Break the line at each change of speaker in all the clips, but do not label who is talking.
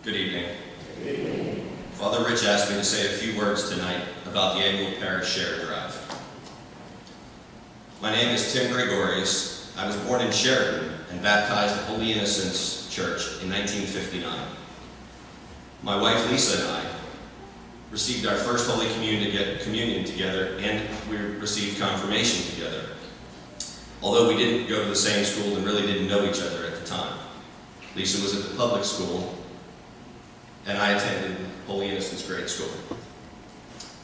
Good evening. Good evening. Father Rich asked me to say a few words tonight about the annual Parish Share Drive. My name is Tim Gregorius. I was born in Sheridan and baptized at Holy Innocents Church in 1959. My wife Lisa and I received our first Holy Communion together, and we received confirmation together, although we didn't go to the same school and really didn't know each other at the time. Lisa was at the public school, and I attended Holy Innocents grade school.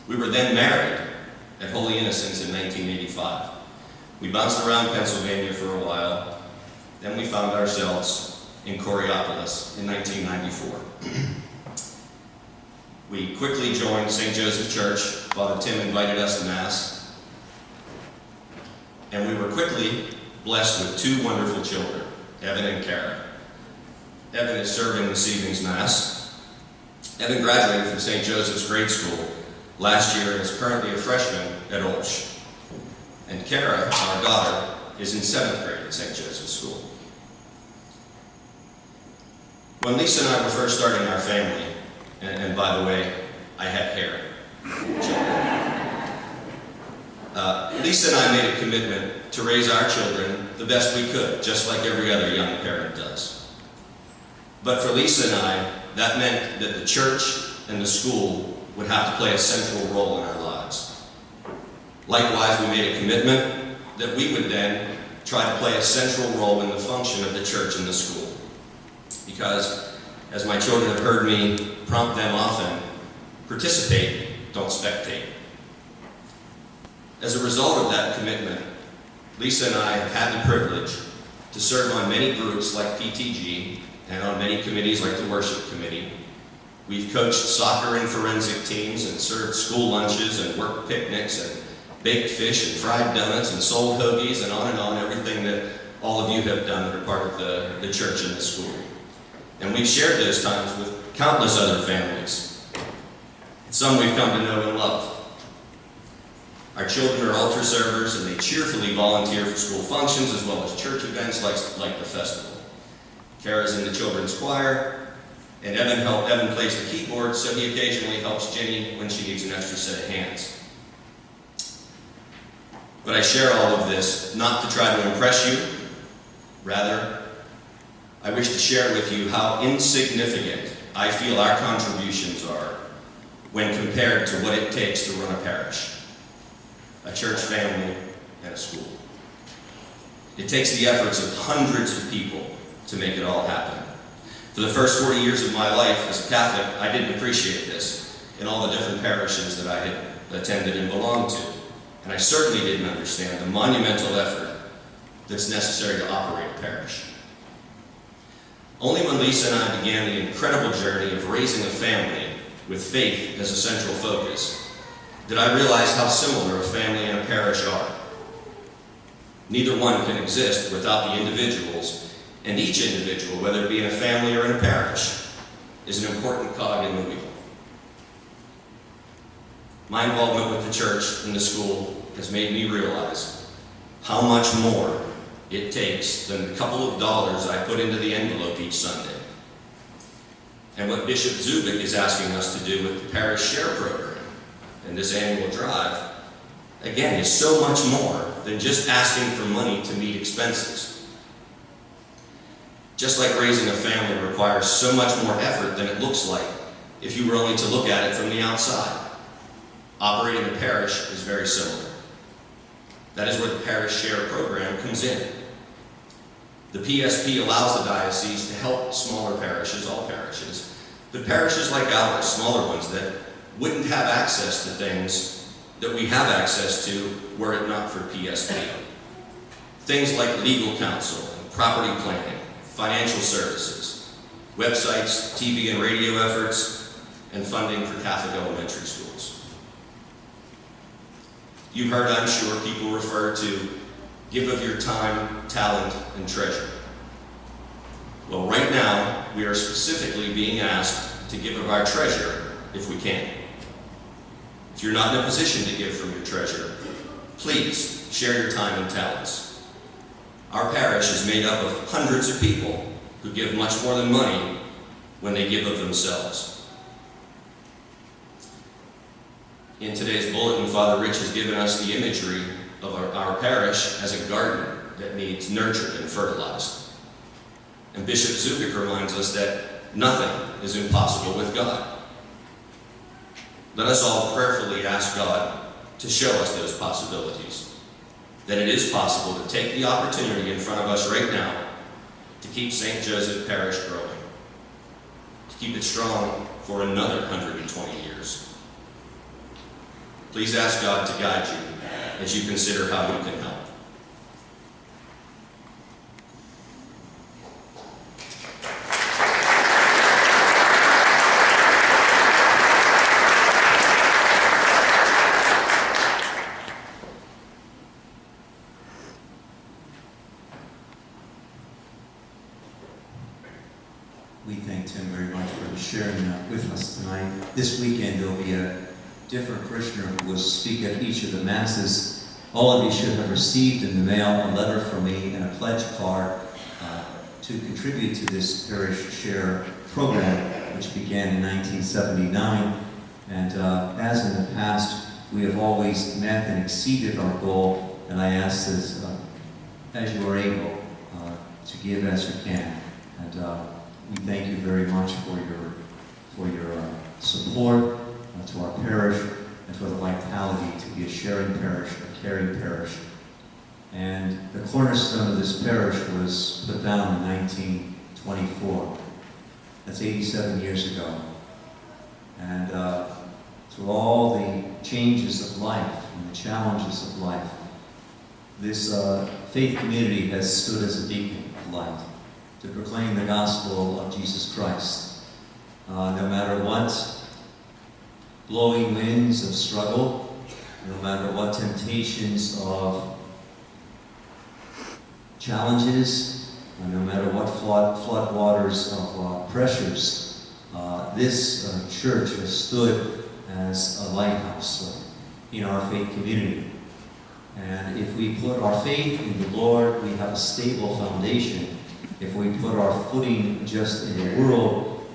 We were then married at Holy Innocents in 1985. We bounced around Pennsylvania for a while, then we found ourselves in Coriopolis in 1994. We quickly joined St. Joseph Church. Father Tim invited us to Mass, and we were quickly blessed with two wonderful children, Evan and Kara. Evan is serving this evening's Mass. Evan graduated from St. Joseph's grade school last year and is currently a freshman at Olsh. And Kara, our daughter, is in 7th grade at St. Joseph's School. When Lisa and I were first starting our family, and by the way, I had hair. Lisa and I made a commitment to raise our children the best we could, just like every other young parent does. But for Lisa and I, that meant that the church and the school would have to play a central role in our lives. Likewise, we made a commitment that we would then try to play a central role in the function of the church and the school. Because, as my children have heard me prompt them often, participate, don't spectate. As a result of that commitment, Lisa and I have had the privilege to serve on many groups like PTG and on many committees like the Worship Committee. We've coached soccer and forensic teams and served school lunches and work picnics and baked fish and fried donuts and sold hoagies and on, everything that all of you have done that are part of the church and the school. And we've shared those times with countless other families. Some we've come to know and love. Our children are altar servers, and they cheerfully volunteer for school functions as well as church events like the festival. Kara's in the children's choir, and Evan plays the keyboard, so he occasionally helps Jenny when she needs an extra set of hands. But I share all of this not to try to impress you. Rather, I wish to share with you how insignificant I feel our contributions are when compared to what it takes to run a parish, a church family, and a school. It takes the efforts of hundreds of people to make it all happen. For the first 40 years of my life as a Catholic, I didn't appreciate this in all the different parishes that I had attended and belonged to. And I certainly didn't understand the monumental effort that's necessary to operate a parish. Only when Lisa and I began the incredible journey of raising a family with faith as a central focus did I realize how similar a family and a parish are. Neither one can exist without the individuals, and each individual, whether it be in a family or in a parish, is an important cog in the wheel. My involvement with the church and the school has made me realize how much more it takes than the couple of dollars I put into the envelope each Sunday. And what Bishop Zubik is asking us to do with the Parish Share Program and this annual drive, again, is so much more than just asking for money to meet expenses. Just like raising a family requires so much more effort than it looks like if you were only to look at it from the outside. Operating a parish is very similar. That is where the Parish Share Program comes in. The PSP allows the diocese to help smaller parishes, all parishes, but parishes like ours, smaller ones that wouldn't have access to things that we have access to were it not for PSP. Things like legal counsel, and property planning, financial services, websites, TV and radio efforts, and funding for Catholic elementary schools. You've heard, I'm sure, people refer to give of your time, talent, and treasure. Well, right now, we are specifically being asked to give of our treasure if we can. If you're not in a position to give from your treasure, please share your time and talents. Our parish is made up of hundreds of people who give much more than money when they give of themselves. In today's bulletin, Father Rich has given us the imagery of our parish as a garden that needs nurtured and fertilized. And Bishop Zubik reminds us that nothing is impossible with God. Let us all prayerfully ask God to show us those possibilities, that it is possible to take the opportunity in front of us right now to keep St. Joseph Parish growing, to keep it strong for another 120 years. Please ask God to guide you as you consider how you can help.
We thank Tim very much for sharing with us tonight. This weekend there will be a different parishioner who will speak at each of the Masses. All of you should have received in the mail a letter from me and a pledge card to contribute to this Parish Share program, which began in 1979. And as in the past, we have always met and exceeded our goal, and I ask this, as you are able, to give as you can. And we thank you very much for your support to our parish and for the vitality to be a sharing parish, a caring parish. And the cornerstone of this parish was put down in 1924. That's 87 years ago. And through all the changes of life and the challenges of life, this faith community has stood as a beacon of light to proclaim the gospel of Jesus Christ. No matter what blowing winds of struggle, no matter what temptations of challenges, no matter what flood waters of pressures, this church has stood as a lighthouse in our faith community. And if we put our faith in the Lord, we have a stable foundation. If we put our footing just in the world,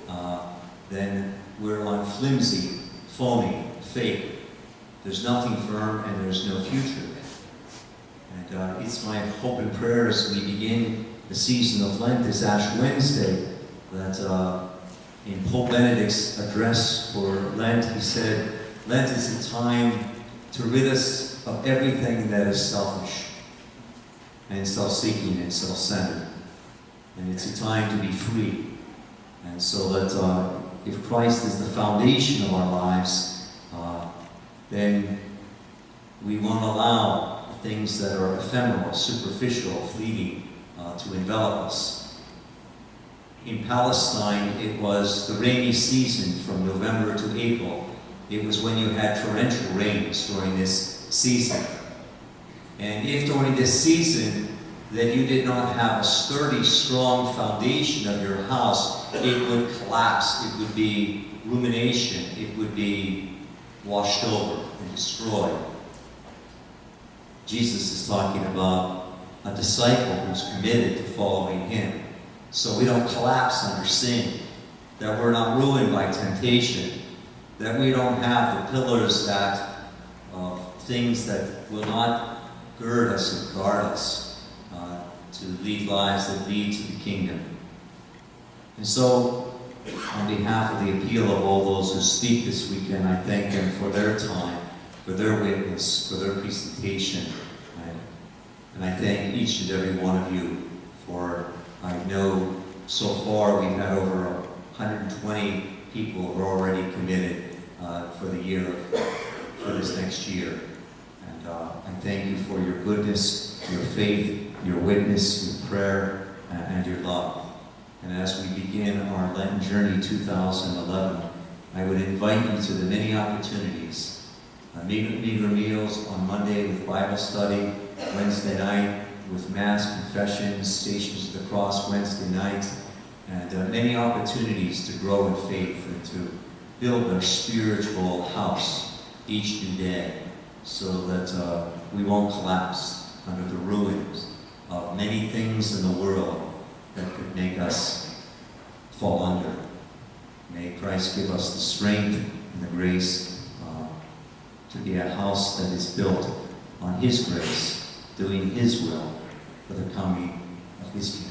then we're on flimsy, phony faith. There's nothing firm and there's no future. And it's my hope and prayer as we begin the season of Lent, this Ash Wednesday, that in Pope Benedict's address for Lent, he said, Lent is a time to rid us of everything that is selfish and self-seeking and self-centered. And it's a time to be free. And so that if Christ is the foundation of our lives, then we won't allow things that are ephemeral, superficial, fleeting to envelop us. In Palestine, it was the rainy season from November to April. It was when you had torrential rains during this season. And if during this season that you did not have a sturdy, strong foundation of your house, it would collapse, it would be ruination, it would be washed over and destroyed. Jesus is talking about a disciple who's committed to following him. So we don't collapse under sin, that we're not ruined by temptation, that we don't have the pillars of things that will not gird us and guard us to lead lives that lead to the kingdom. And so, on behalf of the appeal of all those who speak this weekend, I thank them for their time, for their witness, for their presentation. And I thank each and every one of you for, I know so far we've had over 120 people who are already committed for the year, for this next year. And I thank you for your goodness, your faith, your witness, your prayer, and your love. And as we begin our Lenten Journey 2011, I would invite you to the many opportunities. Meager meals on Monday with Bible study, Wednesday night with Mass, confessions, Stations of the Cross Wednesday night, and many opportunities to grow in faith and to build our spiritual house each new day so that we won't collapse under the ruins of many things in the world that could make us fall under. May Christ give us the strength and the grace to be a house that is built on His grace, doing His will for the coming of His kingdom.